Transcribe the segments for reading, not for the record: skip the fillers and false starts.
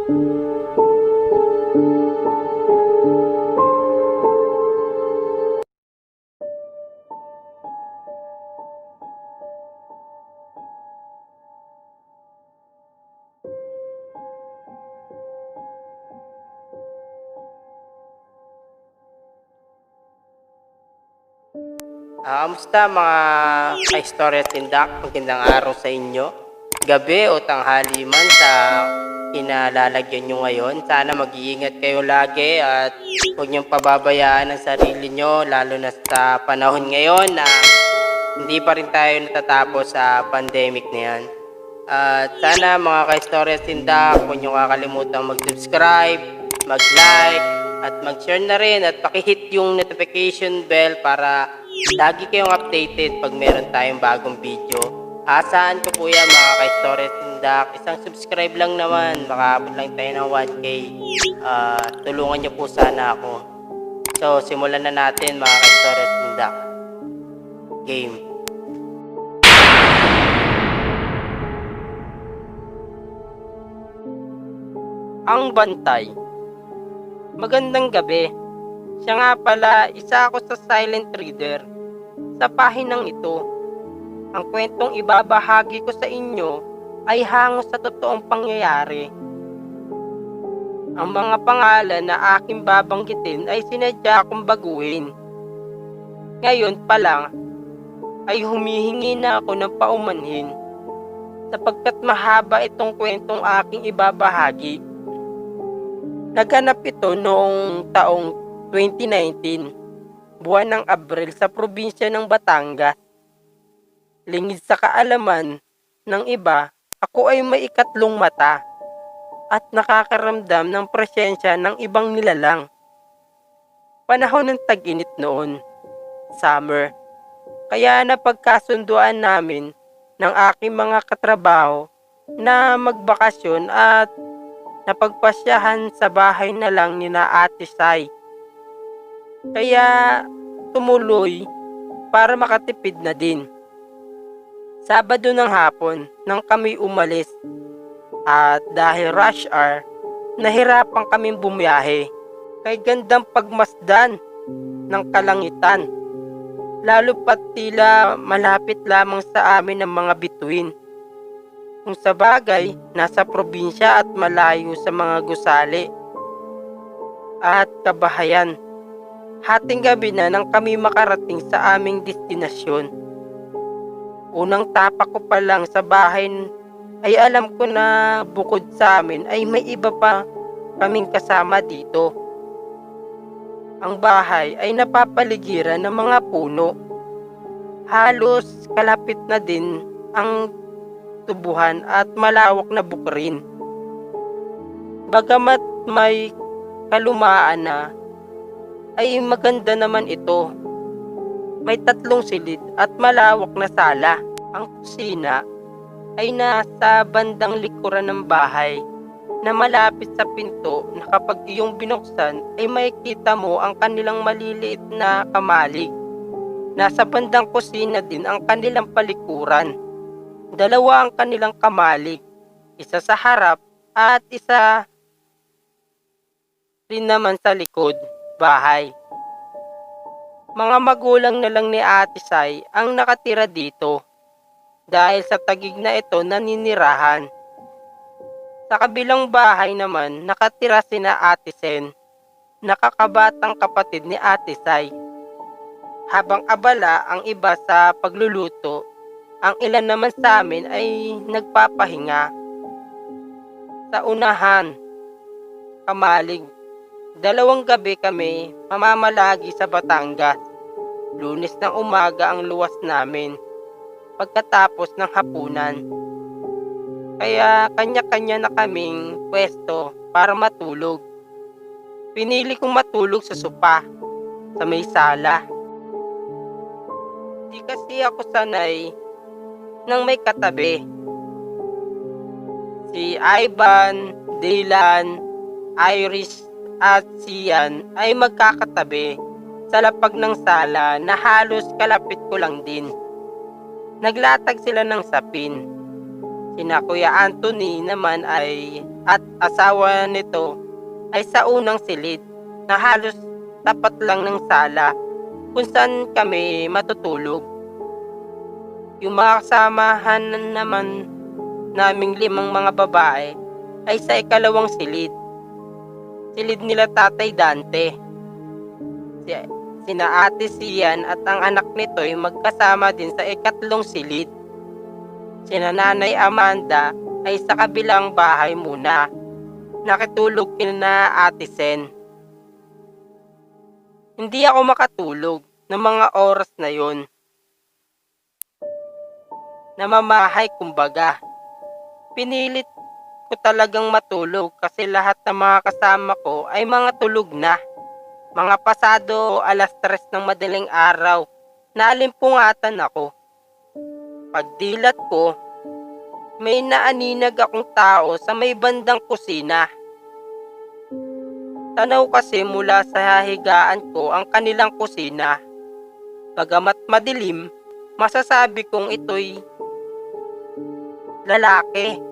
Kamusta mga ka-istorya tindak? Magandang araw sa inyo. Gabi o tanghali man sa kinalalagyan nyo ngayon. Sana mag-iingat kayo lagi at huwag niyong pababayaan ang sarili nyo, lalo na sa panahon ngayon na hindi pa rin tayo natatapos sa pandemic na yan. At sana mga ka-istorya tindak, huwag nyo kakalimutan mag-subscribe, mag-like, at mag-share na rin at pakihit yung notification bell para lagi kayong updated pag meron tayong bagong video. Asahan ko po yan mga ka-istorya tindak. Isang subscribe lang naman, makaabot lang tayo ng 1K. Tulungan nyo po sana ako. So simulan na natin mga ka-istorya tindak. Game. Ang bantay. Magandang gabi. Siya nga pala, isa ako sa silent reader sa pahinang ito. Ang kwentong ibabahagi ko sa inyo ay hango sa totoong pangyayari. Ang mga pangalan na aking babanggitin ay sinadya kong baguhin. Ngayon pa lang ay humihingi na ako ng paumanhin sapagkat mahaba itong kwentong aking ibabahagi. Naganap ito noong taong 2019, buwan ng Abril sa probinsya ng Batangas. Lingid sa kaalaman ng iba, ako ay may ikatlong mata at nakakaramdam ng presensya ng ibang nilalang. Panahon ng tag-init noon, summer, kaya napagkasunduan namin ng aking mga katrabaho na magbakasyon at napagpasyahan sa bahay na lang ni na Ate Sai. Kaya tumuloy para makatipid na din. Sabado ng hapon nang kami umalis at dahil rush hour, nahirapan kaming bumiyahe kay gandang pagmasdan ng kalangitan. Lalo pat tila malapit lamang sa amin ang mga bituin. Kung sa bagay, nasa probinsya at malayo sa mga gusali at kabahayan. Hating gabi na nang kami makarating sa aming destinasyon. Unang tapak ko pa lang sa bahay ay alam ko na bukod sa amin ay may iba pa kaming kasama dito. Ang bahay ay napapaligiran ng mga puno. Halos kalapit na din ang tubuhan at malawak na bukrin. Bagamat may kalumaan na, ay maganda naman ito. May 3 silid at malawak na sala. Ang kusina ay nasa bandang likuran ng bahay na malapit sa pinto na kapag iyong binuksan ay makikita mo ang kanilang maliliit na kamalig. Nasa bandang kusina din ang kanilang palikuran. 2 ang kanilang kamalig, isa sa harap at isa rin naman sa likod bahay. Mga magulang na lang ni Ate Sai ang nakatira dito dahil sa tagig na ito naninirahan. Sa kabilang bahay naman nakatira sina Ate Sen, nakakabatang kapatid ni Ate Sai. Habang abala ang iba sa pagluluto, ang ilan naman sa amin ay nagpapahinga. Sa unahan, kamalig. 2 gabi kami mamamalagi sa Batangas. Lunes ng umaga ang luwas namin pagkatapos ng hapunan. Kaya kanya-kanya na kaming pwesto para matulog. Pinili kong matulog sa sopa sa may sala. Di kasi ako sanay nang may katabi. Si Ivan, Dylan, Iris at Sian ay magkakatabi sa lapag ng sala na halos kalapit ko lang din. Naglatag sila ng sapin. Sina Kuya Anthony naman ay at asawa nito ay sa unang silid na halos tapat lang ng sala kung saan kami matutulog. Yung mga kasamahan naman naming 5 mga babae ay sa ikalawang silid. Silid nila Tatay Dante. Sina Ate Sian at ang anak nito ay magkasama din sa ikatlong silid. Sina Nanay Amanda ay sa kabilang bahay muna. Nakitulog kina Ate Sen. Hindi ako makatulog ng mga oras na yon. Namamahay kumbaga. Pinilit ko talagang matulog kasi lahat ng mga kasama ko ay mga tulog na. Mga pasado 3:00 ng madaling araw, naalimpungatan ako. Pagdilat ko, may naaninag akong tao sa may bandang kusina. Tanaw kasi mula sa higaan ko ang kanilang kusina. Bagamat madilim, masasabi kong ito'y lalaki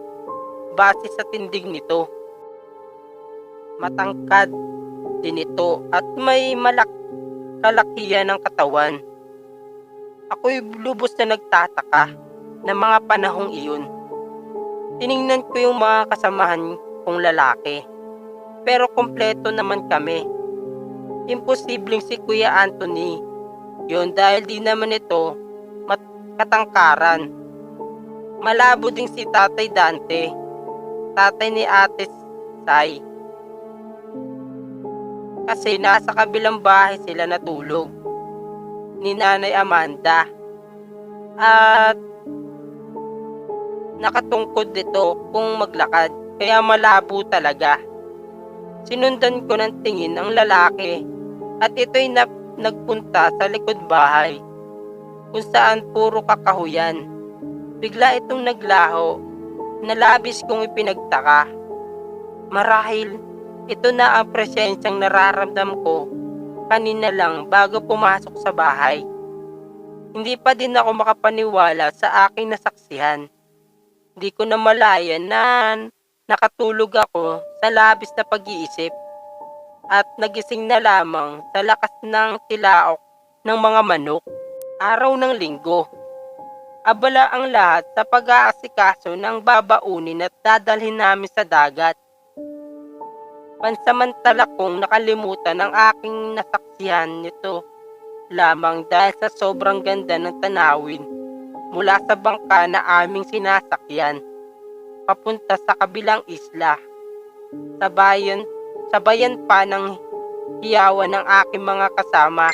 base sa tindig nito. Matangkad din ito at may kalakihan ng katawan. Ako'y lubos na nagtataka ng mga panahong iyon. Tiningnan ko yung mga kasamahan kong lalaki. Pero kompleto naman kami. Imposibleng si Kuya Anthony. Yun dahil di naman ito katangkaran. Malabo ding si Tatay Dante, tatay ni Ate Sai. Kasi nasa kabilang bahay sila natulog ni Nanay Amanda. At nakatungkod dito kung maglakad, kaya malabo talaga. Sinundan ko ng tingin ang lalaki at ito'y nagpunta sa likod bahay kung saan puro kakahuyan. Bigla itong naglaho na labis kong ipinagtaka. Marahil ito na ang presensyang nararamdam ko kanina lang bago pumasok sa bahay. Hindi pa din ako makapaniwala sa aking nasaksihan. Hindi ko na malayan na nakatulog ako sa labis na pag-iisip at nagising na lamang sa lakas ng tilaok ng mga manok. Araw ng linggo. Abala ang lahat sa pag-aasikaso ng babaunin at dadalhin namin sa dagat. Pansamantala kong nakalimutan ang aking nasaksihan nito lamang dahil sa sobrang ganda ng tanawin mula sa bangka na aming sinasakyan papunta sa kabilang isla. Sabayan pa ng hiyawan ng aking mga kasama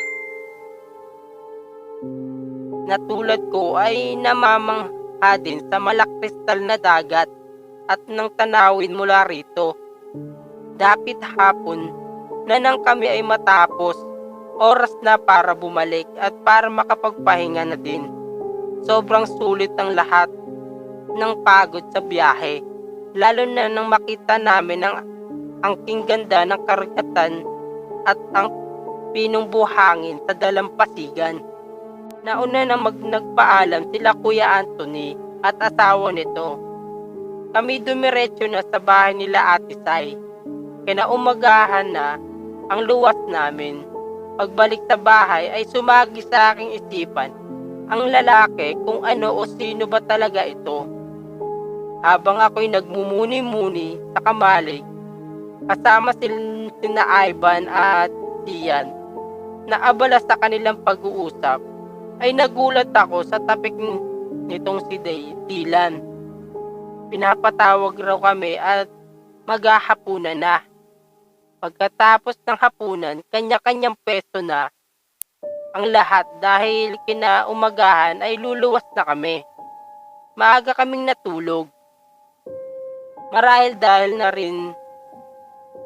na tulad ko ay namamangha din sa malakristal na dagat at ng tanawin mula rito. Dapit hapon na nang kami ay matapos, oras na para bumalik at para makapagpahinga na din. Sobrang sulit ang lahat ng pagod sa biyahe, lalo na nang makita namin ang angking ganda ng karagatan at ang pinong buhangin sa dalampasigan. Nauna na nagpaalam sila Kuya Anthony at asawa nito. Kami dumiretso na sa bahay nila Ate Sai. Kinaumagahan na ang luwas namin. Pagbalik sa bahay ay sumagi sa aking isipan ang lalaki kung ano o sino ba talaga ito. Habang ako'y nagmumuni-muni sa kamalig, kasama sina Ivan at Sian na abala sa kanilang pag-uusap, ay nagulat ako sa tapik nitong si Dylan. Pinapatawag raw kami at maghahapunan na. Pagkatapos ng hapunan, kanya-kanyang peso na ang lahat dahil kinaumagahan ay luluwas na kami. Maaga kaming natulog. Marahil dahil na rin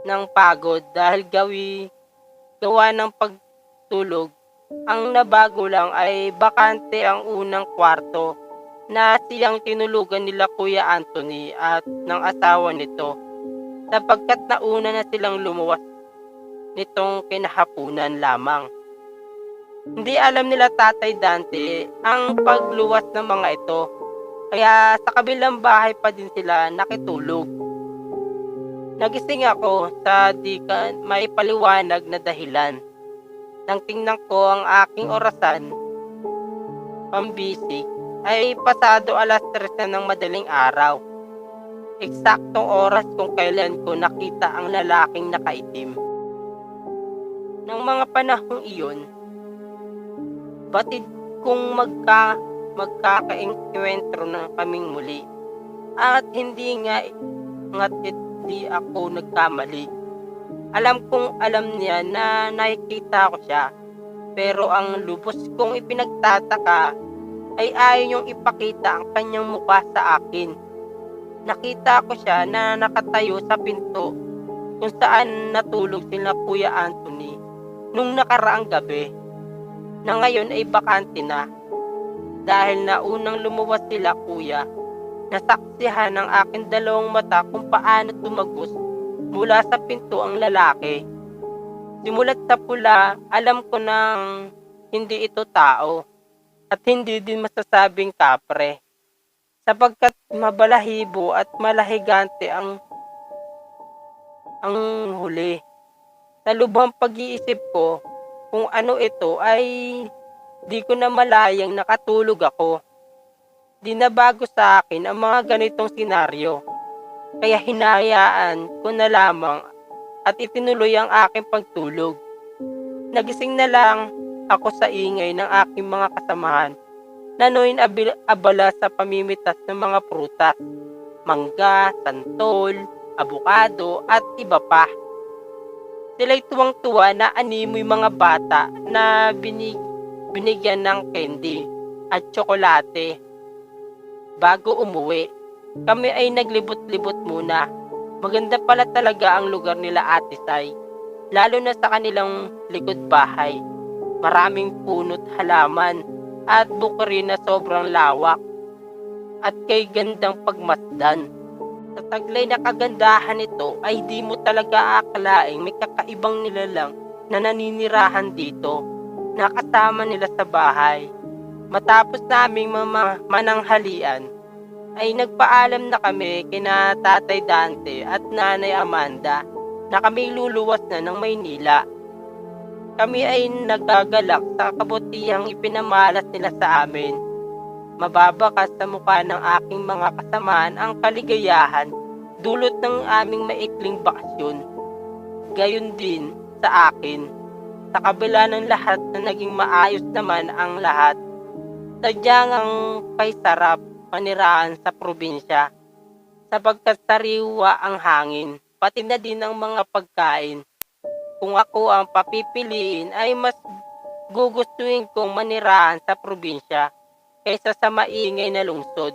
ng pagod dahil gawa ng pagtulog. Ang nabago lang ay bakante ang unang kwarto na siyang tinulugan nila Kuya Anthony at ng asawa nito, sapagkat nauna na silang lumuwas nitong kinahapunan lamang. Hindi alam nila Tatay Dante ang pagluwas ng mga ito, kaya sa kabilang bahay pa din sila nakitulog. Nagising ako sa di ka may paliwanag na dahilan. Nang tingnan ko ang aking orasan, pambisig, ay pasado 3:00 na ng madaling araw. Eksaktong oras kung kailan ko nakita ang lalaking nakaitim. Nang mga panahong iyon, batid kong magkakaengkwentro na kaming muli. At hindi nga't di ako nagkamali. Alam kong alam niya na nakikita ko siya, pero ang lubos kong ipinagtataka ay ayaw niyang ipakita ang kanyang mukha sa akin. Nakita ko siya na nakatayo sa pinto kung saan natulog sila Kuya Anthony nung nakaraang gabi, na ngayon ay bakante na. Dahil na unang lumuwas sila Kuya, nasaksihan ng aking dalawang mata kung paano tumagos mula sa pinto ang lalaki. Simulat sa pula, alam ko nang hindi ito tao at hindi din masasabing kapre, sapagkat mabalahibo at malahigante ang huli. Sa lubhang pag-iisip ko kung ano ito ay di ko na malayang nakatulog ako. Di na bago sa akin ang mga ganitong senaryo, kaya hinayaan ko na lamang at itinuloy ang aking pagtulog. Nagising na lang ako sa ingay ng aking mga kasamahan na noon abala sa pamimitas ng mga prutas, mangga, santol, abukado at iba pa. Sila'y tuwang-tuwa na animoy mga bata na binigyan ng candy at tsokolate. Bago umuwi, kami ay naglibot-libot muna. Maganda pala talaga ang lugar nila Ate Sai, lalo na sa kanilang likod bahay. Maraming puno't halaman at bukuri na sobrang lawak at kay gandang pagmasdan. Sa taglay na kagandahan nito ay di mo talaga akalaing may kakaibang nilalang na naninirahan dito, na kasama nila sa bahay. Matapos naming mananghalian, ay nagpaalam na kami kina Tatay Dante at Nanay Amanda na kami luluwas na ng Maynila. Kami ay nagagalak sa kabutihang ipinamalas nila sa amin. Mababakas sa mukha ng aking mga kasamaan ang kaligayahan dulot ng aming maikling bakasyon. Gayon din sa akin, sa kabila ng lahat na naging maayos naman ang lahat. Sadyang ang kay sarap manirahan sa probinsya, sapagkat sariwa ang hangin, pati na din ang mga pagkain. Kung ako ang papipiliin ay mas gugustuhin kong manirahan sa probinsya kaysa sa maingay na lungsod.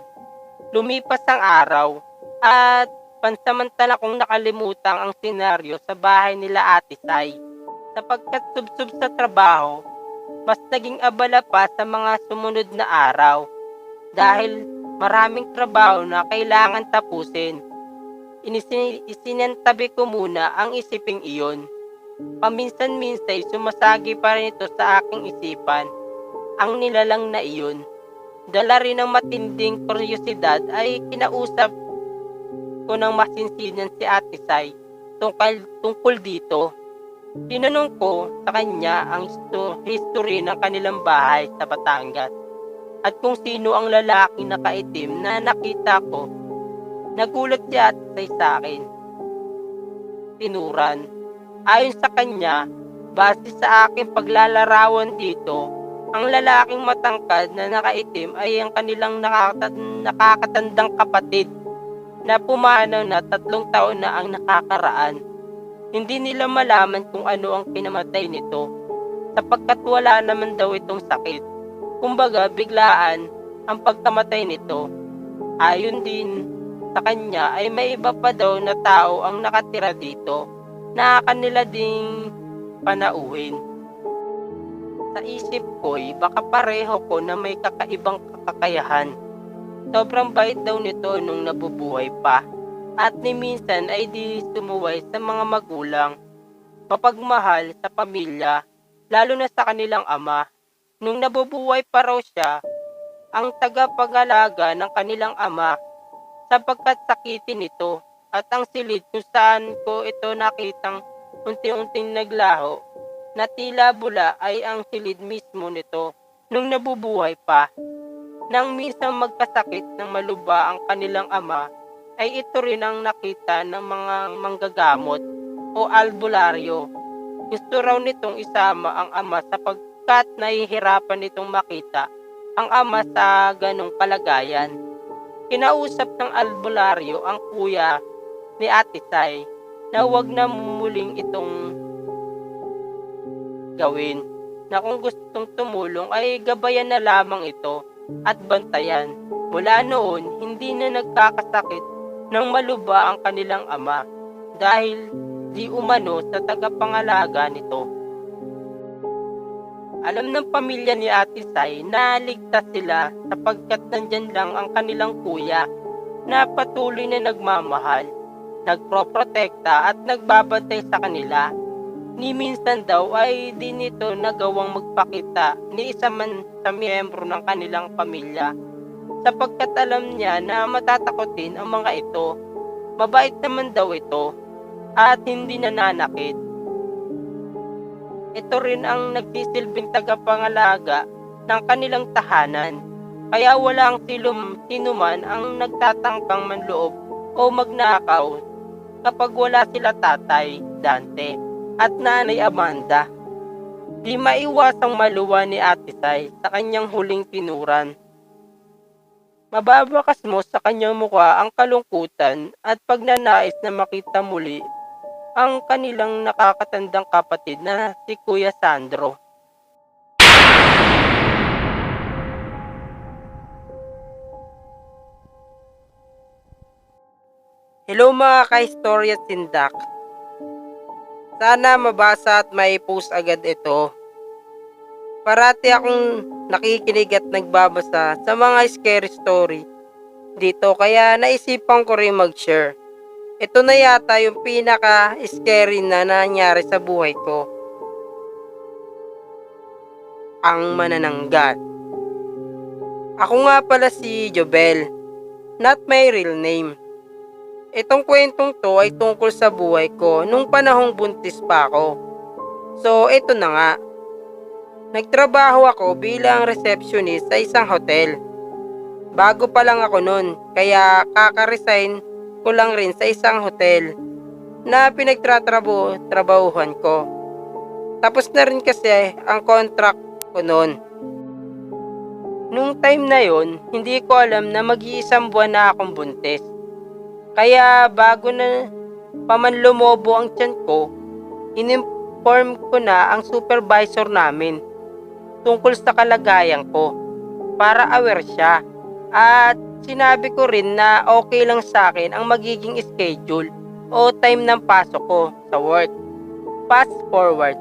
Lumipas ang araw at pansamantala kong nakalimutan ang senaryo sa bahay nila Ate Sai, sapagkat subsob sa trabaho, mas naging abala pa sa mga sumunod na araw dahil maraming trabaho na kailangan tapusin. Isinantabi ko muna ang isiping iyon. Paminsan-minsay sumasagi pa rin ito sa aking isipan ang nilalang na iyon. Dala rin ng matinding kuryosidad ay kinausap ko ng masinsinan si Ate Sai tungkol dito. Tinanong ko sa kanya ang history ng kanilang bahay sa Batangas at kung sino ang lalaking nakaitim na nakita ko. Nagulat si Ate Sai sa akin. Tinuran. Ayon sa kanya, base sa aking paglalarawan dito, ang lalaking matangkad na nakaitim ay ang kanilang nakakatandang kapatid na pumanaw na 3 taon na ang nakakaraan. Hindi nila malaman kung ano ang kinamatay nito, sapagkat wala naman daw itong sakit. Kumbaga, biglaan ang pagkamatay nito. Ayon din sa kanya ay may iba pa daw na tao ang nakatira dito na kanila ding panauhin. Sa isip ko'y baka pareho ko na may kakaibang kakayahan. Sobrang bait daw nito nung nabubuhay pa. At ni minsan ay di sumuway sa mga magulang, mapagmahal sa pamilya, lalo na sa kanilang ama. Nung nabubuhay pa raw siya, ang tagapag-alaga ng kanilang ama, sapagkat sakitin nito. at ang silid kung saan ko ito nakitang unti-unting naglaho na tila bula ay ang silid mismo nito nung nabubuhay pa. Nang minsan magkasakit ng malubha ang kanilang ama, ay ito rin ang nakita ng mga manggagamot o albularyo. Gusto raw nitong isama ang ama sapagkat nahihirapan nitong makita ang ama sa ganong kalagayan. Kinausap ng albularyo ang kuya ni Ate Sai na huwag na muling itong gawin, na kung gustong tumulong ay gabayan na lamang ito at bantayan. Mula noon, hindi na nagkakasakit ng malubha ang kanilang ama dahil di umano sa tagapangalaga nito. Alam ng pamilya ni Ate Sai na ligtas sila sapagkat nandyan lang ang kanilang kuya na patuloy na nagmamahal, nagproprotekta at nagbabantay sa kanila. Ni minsan daw ay di nito nagawang magpakita ni isa man sa miyembro ng kanilang pamilya sapagkat alam niya na matatakotin ang mga ito. Mabait naman daw ito at hindi nananakit. Ito rin ang nagsisilbing tagapangalaga ng kanilang tahanan, kaya walang sinuman ang nagtatangkang manloob o magnakaw kapag wala sila tatay Dante at nanay Amanda. Di maiwasang maluwa ni Ate Sai sa kanyang huling tinuran. Mababakas mo sa kanyang mukha ang kalungkutan at pagnanais na makita muli ang kanilang nakakatandang kapatid na si Kuya Sandro. Hello mga ka-istorya at sindak. Sana mabasa at mai-post agad ito. Parati akong nakikinig at nagbabasa sa mga scary story dito kaya naisipan ko rin mag-share. Ito na yata yung pinaka-scary na nangyari sa buhay ko. Ang manananggal. Ako nga pala si Jobel, not my real name. Itong kwentong to ay tungkol sa buhay ko nung panahong buntis pa ako. So ito na nga. Nagtrabaho ako bilang receptionist sa isang hotel. Bago pa lang ako nun, kaya kaka-resign ko lang rin sa isang hotel na pinagtatrabahuhan ko. Tapos na rin kasi ang contract ko nun. Nung time na yon, hindi ko alam na mag-iisang buwan na akong buntis. Kaya bago na paman lumobo ang tiyan ko, in-inform ko na ang supervisor namin tungkol sa kalagayan ko para aware siya. At sinabi ko rin na okay lang sa akin ang magiging schedule o time ng pasok ko sa work. Fast forward,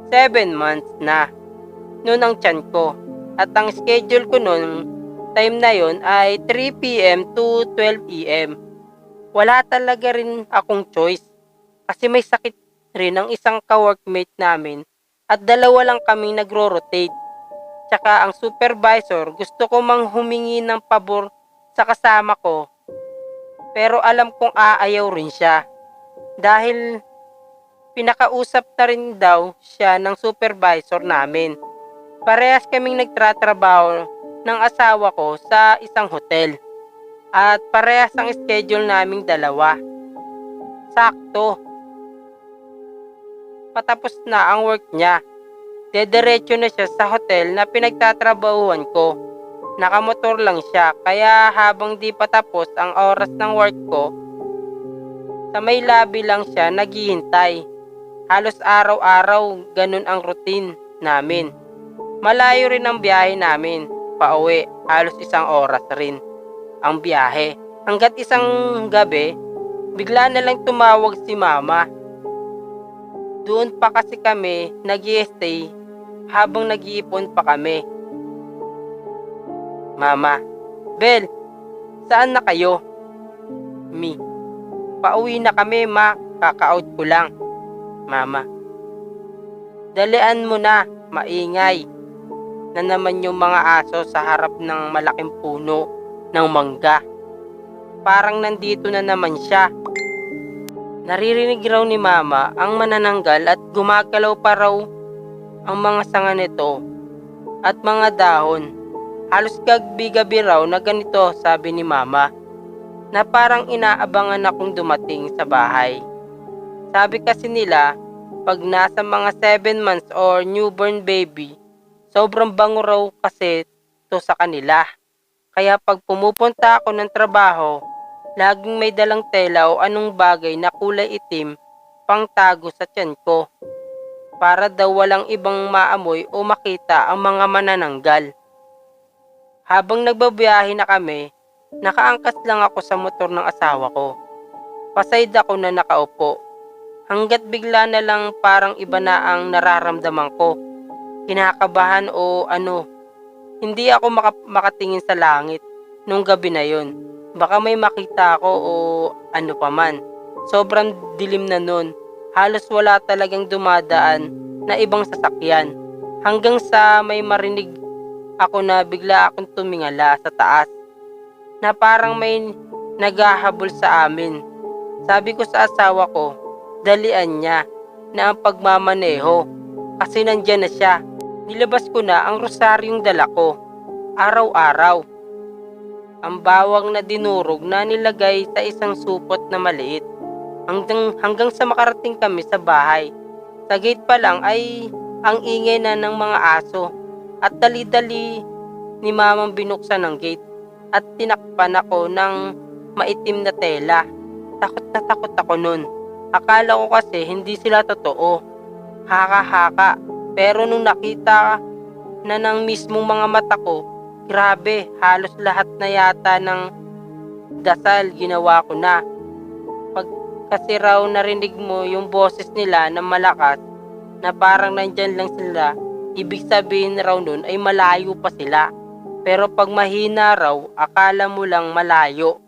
7 months na noon ang tiyan ko. At ang schedule ko noon, time na yon ay 3 p.m. to 12 p.m. Wala talaga rin akong choice kasi may sakit rin ang isang ka-workmate namin at dalawa lang kaming nagro-rotate. Tsaka ang supervisor gusto ko mang humingi ng pabor sa kasama ko pero alam kong aayaw rin siya dahil pinakausap na rin daw siya ng supervisor namin. Parehas kaming nagtratrabaho ng asawa ko sa isang hotel. At parehas ang schedule naming dalawa. Sakto. Patapos na ang work niya. Dediretso na siya sa hotel na pinagtatrabahuhan ko. Nakamotor lang siya kaya habang di pa tapos ang oras ng work ko, sa may lobby lang siya naghihintay. Halos araw-araw ganun ang routine namin. Malayo rin ang biyahe namin. Pauwi, halos 1 oras rin ang biyahe. Hanggat isang gabi, bigla na lang tumawag si mama. Doon pa kasi kami nag-i-stay habang nag-iipon pa kami. Mama, Bel, saan na kayo? Mi, pauwi na kami ma, kaka-out ko lang. Mama, dalian mo na, maingay na naman yung mga aso sa harap ng malaking puno ng mangga. Parang nandito na naman siya. Naririnig raw ni Mama ang manananggal at gumagalaw pa raw ang mga sanga nito at mga dahon. Halos gabi-gabi raw na ganito, sabi ni Mama, na parang inaabangan akong dumating sa bahay. Sabi kasi nila, pag nasa mga 7 months or newborn baby, sobrang bango raw kasi to sa kanila. Kaya pag pumupunta ako ng trabaho, laging may dalang tela o anong bagay na kulay itim pang tago sa tiyan ko para daw walang ibang maamoy o makita ang mga manananggal. Habang nagbabiyahe na kami, nakaangkas lang ako sa motor ng asawa ko. Paside ako na nakaupo. Hanggat bigla na lang parang iba na ang nararamdaman ko. Kinakabahan o ano. Hindi ako makatingin sa langit nung gabi na yon. Baka may makita ako o ano pa man. Sobrang dilim na nun. Halos wala talagang dumadaan na ibang sasakyan. Hanggang sa may marinig ako na bigla akong tumingala sa taas. Na parang may naghahabol sa amin. Sabi ko sa asawa ko, dalian niya na ang pagmamaneho kasi nandyan na siya. Nilabas ko na ang rosaryong dala ko. Araw-araw. Ang bawang na dinurog na nilagay sa isang supot na maliit. Hanggang sa makarating kami sa bahay. Sa gate pa lang ay ang ingay na ng mga aso. At dali-dali ni Mamang binuksan ng gate. At tinakpan ako ng maitim na tela. Takot ako nun. Akala ko kasi hindi sila totoo. Haka-haka. Pero nung nakita na ng mismong mga mata ko, grabe, halos lahat na yata ng dasal ginawa ko na. Pag kasi raw narinig mo yung boses nila na malakas, na parang nandyan lang sila, ibig sabihin raw nun ay malayo pa sila. Pero pag mahina raw, akala mo lang malayo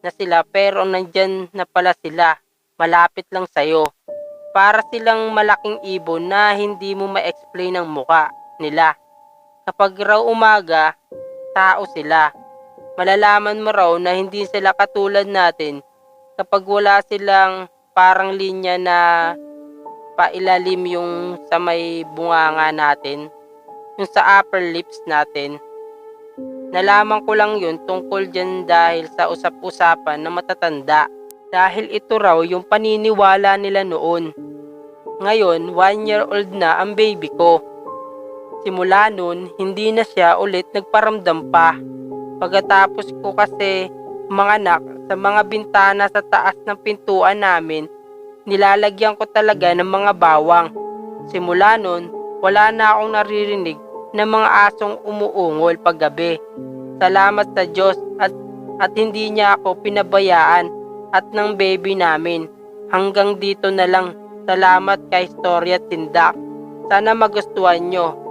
na sila pero nandyan na pala sila, malapit lang sa'yo. Para silang malaking ibon na hindi mo ma-explain ang muka nila. Kapag raw umaga, tao sila. Malalaman mo raw na hindi sila katulad natin kapag wala silang parang linya na pailalim yung sa may bunganga natin, yung sa upper lips natin. Nalaman ko lang yun tungkol dyan dahil sa usap-usapan ng matatanda. Dahil ito raw yung paniniwala nila noon. Ngayon, 1-year-old na ang baby ko. Simula nun, hindi na siya ulit nagparamdam pa. Pagkatapos ko kasi manganak sa mga bintana sa taas ng pintuan namin, nilalagyan ko talaga ng mga bawang. Simula nun, wala na akong naririnig ng mga asong umuungol paggabi. Salamat sa Diyos at hindi niya ako pinabayaan at ng baby namin. Hanggang dito na lang. Salamat kay Storya at Tindak. Sana magustuhan nyo.